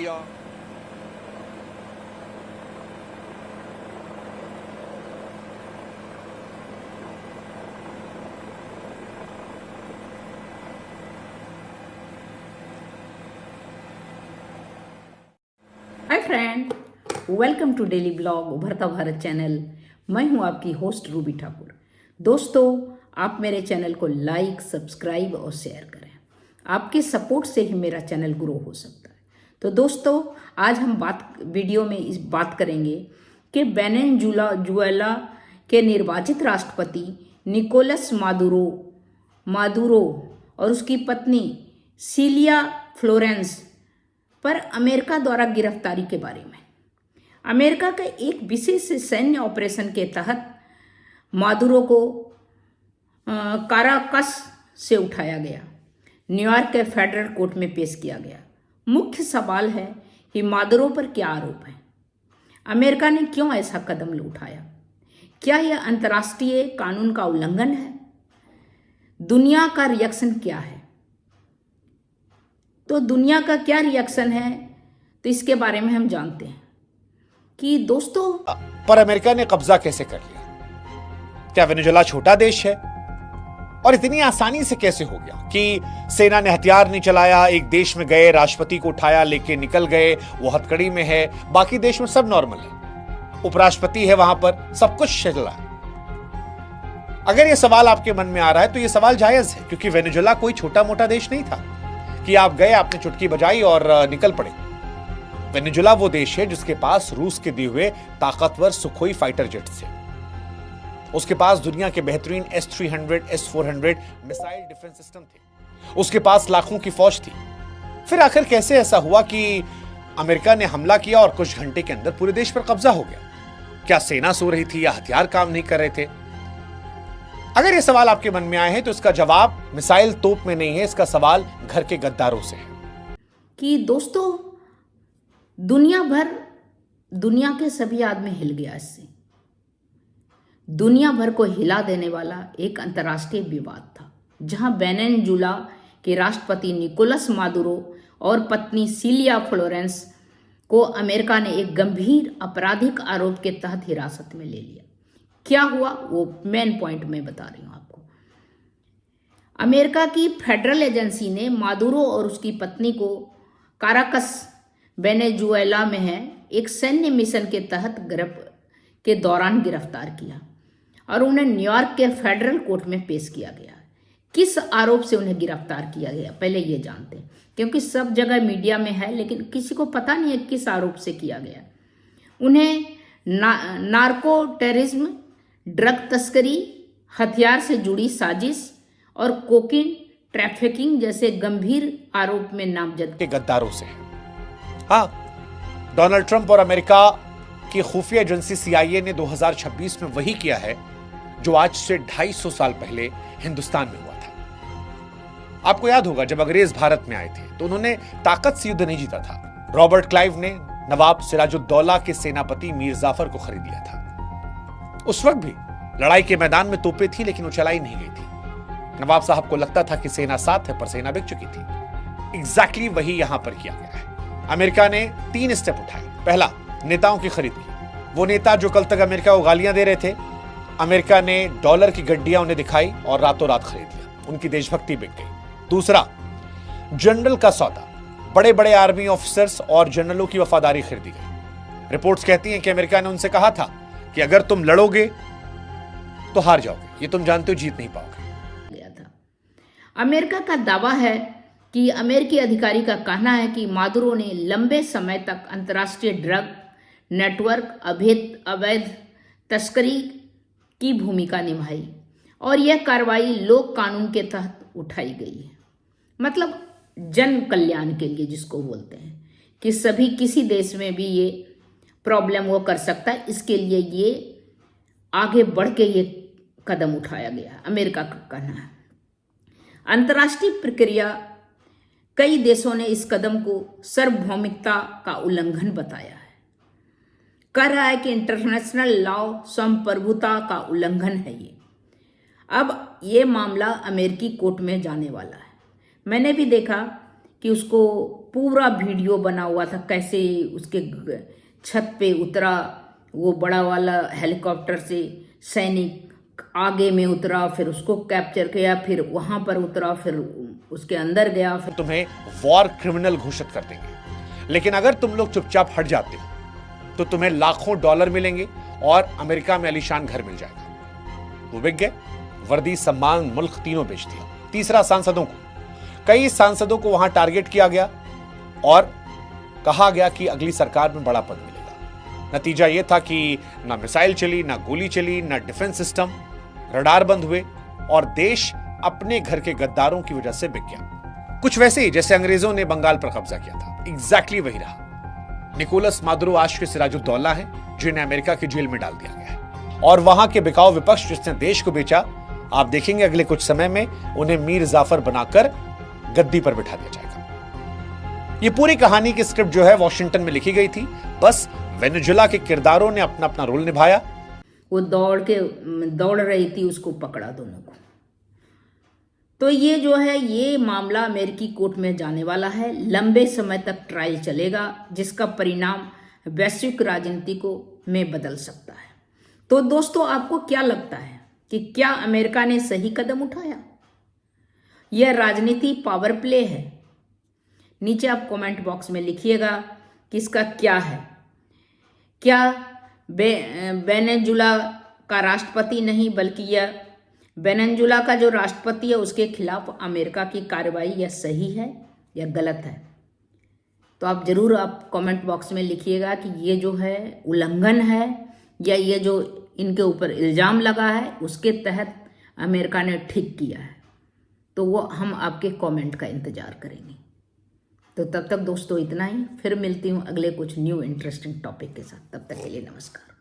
New York. Hi friend, welcome to daily blog Ubharta Bharat channel. मैं हूं आपकी होस्ट रूबी ठाकुर। दोस्तों, आप मेरे चैनल को लाइक, सब्सक्राइब और शेयर करें। आपके सपोर्ट से ही मेरा चैनल ग्रो हो सकता है। तो दोस्तों, आज हम वीडियो में इस बात करेंगे कि वेनेजुएला के निर्वाचित राष्ट्रपति निकोलस मादुरो और उसकी पत्नी सिलिया फ्लोरेंस पर अमेरिका द्वारा गिरफ्तारी के बारे में। अमेरिका के एक विशेष सैन्य ऑपरेशन के तहत मादुरो को काराकस से उठाया गया, न्यूयॉर्क के फेडरल कोर्ट में पेश किया गया। मुख्य सवाल है कि मादुरो पर क्या आरोप है, अमेरिका ने क्यों ऐसा कदम उठाया, क्या यह अंतर्राष्ट्रीय कानून का उल्लंघन है, दुनिया का रिएक्शन क्या है। तो दुनिया का क्या रिएक्शन है, तो इसके बारे में हम जानते हैं कि दोस्तों, पर अमेरिका ने कब्जा कैसे कर लिया? क्या वेनेजुएला छोटा देश है? और इतनी आसानी से कैसे हो गया कि सेना ने हथियार नहीं चलाया, एक देश में गए, राष्ट्रपति को उठाया, लेके निकल गए, वो हथकड़ी में है, बाकी देश में सब नॉर्मल है, उपराष्ट्रपति है वहां पर, सब कुछ चल रहा है। अगर यह सवाल आपके मन में आ रहा है तो यह सवाल जायज है, क्योंकि वेनेजुएला कोई छोटा मोटा देश नहीं था कि आप गए, आपने चुटकी बजाई और निकल पड़े। वेनेजुएला वो देश है जिसके पास रूस के दिए हुए ताकतवर सुखोई फाइटर जेट्स थे, उसके पास दुनिया के बेहतरीन S-300, S-400 missile defence system थे, उसके पास लाखों की फौज थी। फिर आखिर कैसे ऐसा हुआ कि अमेरिका ने हमला किया और कुछ घंटे के अंदर पूरे देश पर कब्जा हो गया? क्या सेना सो रही थी या हथियार काम नहीं कर रहे थे? अगर यह सवाल आपके मन में आए हैं तो इसका जवाब मिसाइल तोप में नहीं है, इसका सवाल घर के गद्दारों से है। कि दोस्तों, दुनिया के सभी आदमी हिल गया इससे। दुनिया भर को हिला देने वाला एक अंतर्राष्ट्रीय विवाद था, जहां वेनेजुएला के राष्ट्रपति निकोलस मादुरो और पत्नी सिलिया फ्लोरेंस को अमेरिका ने एक गंभीर आपराधिक आरोप के तहत हिरासत में ले लिया। क्या हुआ वो मेन पॉइंट में बता रही हूं आपको। अमेरिका की फेडरल एजेंसी ने मादुरो और उसकी पत्नी को काराकस, वेनेजुएला में है, एक सैन्य मिशन के तहत के दौरान गिरफ्तार किया और उन्हें न्यूयॉर्क के फेडरल कोर्ट में पेश किया गया। किस आरोप से उन्हें गिरफ्तार किया गया, पहले ये जानते हैं, क्योंकि सब जगह मीडिया में है लेकिन किसी को पता नहीं है किस आरोप से किया गया। उन्हें नार्को टेररिज्म, ड्रग तस्करी, हथियार से जुड़ी साजिश और कोकीन ट्रैफिकिंग जैसे गंभीर आरोप में नामजद के गद्दारों से है। हाँ, डोनाल्ड ट्रंप और अमेरिका की खुफिया एजेंसी CIA ने 2026 में वही किया है जो आज से 250 साल पहले हिंदुस्तान में हुआ था। आपको याद होगा, जब अंग्रेज भारत में आए थे तो उन्होंने ताकत से युद्ध नहीं जीता था। रॉबर्ट क्लाइव ने नवाब सिराजुद्दौला के सेनापति मीर जाफर को खरीद लिया था। उस वक्त भी लड़ाई के मैदान में तोपें थी लेकिन वो चलाई नहीं गई थी। नवाब साहब को लगता था कि सेना साथ है, पर सेना बिक चुकी थी। एग्जैक्टली वही यहां पर किया गया है। अमेरिका ने 3 स्टेप उठाए। पहला, नेताओं की खरीद की। वो नेता जो कल तक अमेरिका को गालियां दे रहे थे, अमेरिका ने डॉलर की गड्डियां उन्हें दिखाई और रातों रात खरीद लिया। उनकी देशभक्ति बिक गई। दूसरा, जनरल का सौदा। बड़े बड़े आर्मी ऑफिसर्स और जनरलों की वफादारी खरीदी गई। रिपोर्ट्स कहती हैं कि अमेरिका ने उनसे कहा था कि अगर तुम लड़ोगे तो हार जाओगे, ये तुम जानते हो, जीत नहीं पाओगे। गया था। अमेरिका का दावा है कि अमेरिकी अधिकारी का कहना है कि मादुरो ने लंबे समय तक अंतर्राष्ट्रीय ड्रग नेटवर्क, अवैध तस्करी की भूमिका निभाई और यह कार्रवाई लोक कानून के तहत उठाई गई है। मतलब जन कल्याण के लिए, जिसको बोलते हैं कि सभी किसी देश में भी ये प्रॉब्लम वो कर सकता है, इसके लिए ये आगे बढ़ के ये कदम उठाया गया, अमेरिका का कहना है। अंतर्राष्ट्रीय प्रक्रिया, कई देशों ने इस कदम को सार्वभौमिकता का उल्लंघन बताया है, कह रहा है कि इंटरनेशनल लॉ, संप्रभुता का उल्लंघन है ये। अब ये मामला अमेरिकी कोर्ट में जाने वाला है। मैंने भी देखा कि उसको पूरा वीडियो बना हुआ था, कैसे उसके छत पे उतरा वो बड़ा वाला हेलीकॉप्टर से सैनिक, आगे में उतरा, फिर उसको कैप्चर किया, फिर वहां पर उतरा, फिर उसके अंदर गया, फिर तुम्हें वॉर क्रिमिनल घोषित कर देंगे। लेकिन अगर तुम लोग चुपचाप हट जाते हो तो तुम्हें लाखों डॉलर मिलेंगे और अमेरिका में आलीशान घर मिल जाएगा। वो बिक गए, वर्दी, सम्मान, मुल्क तीनों बेच दिया। तीसरा, सांसदों को, कई सांसदों को वहां टारगेट किया गया और कहा गया कि अगली सरकार में बड़ा पद मिलेगा। नतीजा यह था कि ना मिसाइल चली, ना गोली चली, ना डिफेंस सिस्टम, रडार बंद हुए और देश अपने घर के गद्दारों की वजह से बिक गया। कुछ वैसे ही जैसे अंग्रेजों ने बंगाल पर कब्जा किया था, एग्जैक्टली वही रहा। निकोलस मादुरो आज के सिराजुद्दौला हैं, जिन्हें अमेरिका की जेल में डाल दिया गया है। और वहां के बिकाऊ विपक्ष जिसने देश को बेचा, आप देखेंगे अगले कुछ समय में उन्हें मीर जाफर बनाकर गद्दी पर बिठा दिया जाएगा। ये पूरी कहानी की स्क्रिप्ट जो है वॉशिंगटन में लिखी गई थी, बस वेनेजुएला के किरदारों ने अपना अपना रोल निभाया। वो दौड़ रही थी, उसको पकड़ा दोनों को। तो ये जो है, ये मामला अमेरिकी कोर्ट में जाने वाला है, लंबे समय तक ट्रायल चलेगा, जिसका परिणाम वैश्विक राजनीति को में बदल सकता है। तो दोस्तों, आपको क्या लगता है कि क्या अमेरिका ने सही कदम उठाया? यह राजनीति पावर प्ले है? नीचे आप कमेंट बॉक्स में लिखिएगा कि इसका क्या है। क्या वेनेजुएला का राष्ट्रपति नहीं, बल्कि यह वेनेजुएला का जो राष्ट्रपति है उसके खिलाफ अमेरिका की कार्रवाई यह सही है या गलत है? तो आप जरूर आप कमेंट बॉक्स में लिखिएगा कि ये जो है उल्लंघन है या ये जो इनके ऊपर इल्ज़ाम लगा है उसके तहत अमेरिका ने ठीक किया है। तो वो हम आपके कमेंट का इंतज़ार करेंगे। तो तब तक दोस्तों इतना ही, फिर मिलती हूँ अगले कुछ न्यू इंटरेस्टिंग टॉपिक के साथ। तब तक के लिए नमस्कार।